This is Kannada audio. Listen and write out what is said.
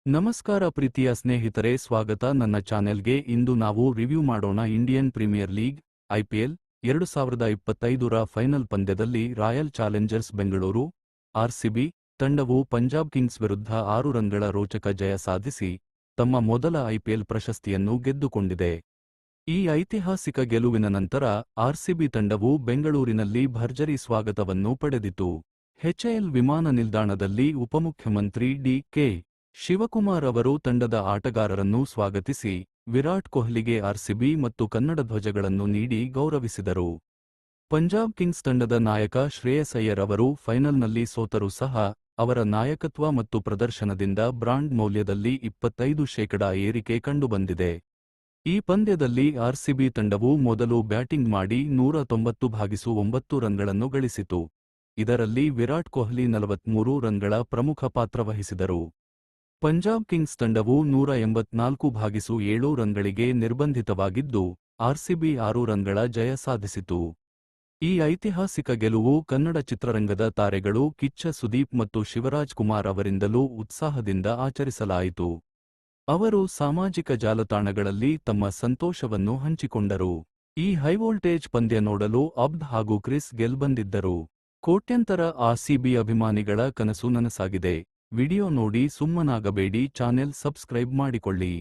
ನಮಸ್ಕಾರ ಪ್ರೀತಿಯ ಸ್ನೇಹಿತರೆ, ಸ್ವಾಗತ ನನ್ನ ಚಾನೆಲ್ಗೆ. ಇಂದು ನಾವು ರಿವ್ಯೂ ಮಾಡೋಣ ಇಂಡಿಯನ್ ಪ್ರೀಮಿಯರ್ ಲೀಗ್ ಐಪಿಎಲ್ 2025ರ ಫೈನಲ್ ಪಂದ್ಯದಲ್ಲಿ ರಾಯಲ್ ಚಾಲೆಂಜರ್ಸ್ ಬೆಂಗಳೂರು ಆರ್ಸಿಬಿ ತಂಡವು ಪಂಜಾಬ್ ಕಿಂಗ್ಸ್ ವಿರುದ್ಧ 6 ರನ್ಗಳ ರೋಚಕ ಜಯ ಸಾಧಿಸಿ ತಮ್ಮ ಮೊದಲ ಐಪಿಎಲ್ ಪ್ರಶಸ್ತಿಯನ್ನು ಗೆದ್ದುಕೊಂಡಿದೆ. ಈ ಐತಿಹಾಸಿಕ ಗೆಲುವಿನ ನಂತರ ಆರ್ಸಿಬಿ ತಂಡವು ಬೆಂಗಳೂರಿನಲ್ಲಿ ಭರ್ಜರಿ ಸ್ವಾಗತವನ್ನು ಪಡೆದಿತು. ಎಚ್ಎಎಲ್ ವಿಮಾನ ನಿಲ್ದಾಣದಲ್ಲಿ ಉಪಮುಖ್ಯಮಂತ್ರಿ ಡಿ.ಕೆ. ಶಿವಕುಮಾರ್ ಅವರು ತಂಡದ ಆಟಗಾರರನ್ನು ಸ್ವಾಗತಿಸಿ ವಿರಾಟ್ ಕೊಹ್ಲಿಗೆ ಆರ್ಸಿಬಿ ಮತ್ತು ಕನ್ನಡ ಧ್ವಜಗಳನ್ನು ನೀಡಿ ಗೌರವಿಸಿದರು. ಪಂಜಾಬ್ ಕಿಂಗ್ಸ್ ತಂಡದ ನಾಯಕ ಶ್ರೇಯಸ್ ಅಯ್ಯರ್ ಅವರು ಫೈನಲ್ನಲ್ಲಿ ಸೋತರೂ ಸಹ ಅವರ ನಾಯಕತ್ವ ಮತ್ತು ಪ್ರದರ್ಶನದಿಂದ ಬ್ರಾಂಡ್ ಮೌಲ್ಯದಲ್ಲಿ 25% ಏರಿಕೆ ಕಂಡುಬಂದಿದೆ. ಈ ಪಂದ್ಯದಲ್ಲಿ ಆರ್ಸಿಬಿ ತಂಡವು ಮೊದಲು ಬ್ಯಾಟಿಂಗ್ ಮಾಡಿ 190/9 ರನ್ಗಳನ್ನು ಗಳಿಸಿತು. ಇದರಲ್ಲಿ ವಿರಾಟ್ ಕೊಹ್ಲಿ 43 ರನ್ಗಳ ಪ್ರಮುಖ ಪಾತ್ರ ವಹಿಸಿದರು. ಪಂಜಾಬ್ ಕಿಂಗ್ಸ್ ತಂಡವು 184/7 ರನ್ಗಳಿಗೆ ನಿರ್ಬಂಧಿತವಾಗಿದ್ದು ಆರ್ಸಿಬಿ 6 ರನ್ಗಳ ಜಯ ಸಾಧಿಸಿತು. ಈ ಐತಿಹಾಸಿಕ ಗೆಲುವು ಕನ್ನಡ ಚಿತ್ರರಂಗದ ತಾರೆಗಳು ಕಿಚ್ಚ ಸುದೀಪ್ ಮತ್ತು ಶಿವರಾಜ್ ಕುಮಾರ್ ಅವರಿಂದಲೂ ಉತ್ಸಾಹದಿಂದ ಆಚರಿಸಲಾಯಿತು. ಅವರು ಸಾಮಾಜಿಕ ಜಾಲತಾಣಗಳಲ್ಲಿ ತಮ್ಮ ಸಂತೋಷವನ್ನು ಹಂಚಿಕೊಂಡರು. ಈ ಹೈವೋಲ್ಟೇಜ್ ಪಂದ್ಯ ನೋಡಲು ಅಬ್ದ್ ಹಾಗೂ ಕ್ರಿಸ್ ಗೆಲ್ ಬಂದಿದ್ದರು. ಕೋಟ್ಯಂತರ ಆರ್ಸಿಬಿ ಅಭಿಮಾನಿಗಳ ಕನಸು ನನಸಾಗಿದೆ. ವಿಡಿಯೋ ನೋಡಿ ಸುಮ್ಮನಾಗಬೇಡಿ, ಚಾನೆಲ್ ಸಬ್ಸ್ಕ್ರೈಬ್ ಮಾಡಿಕೊಳ್ಳಿ.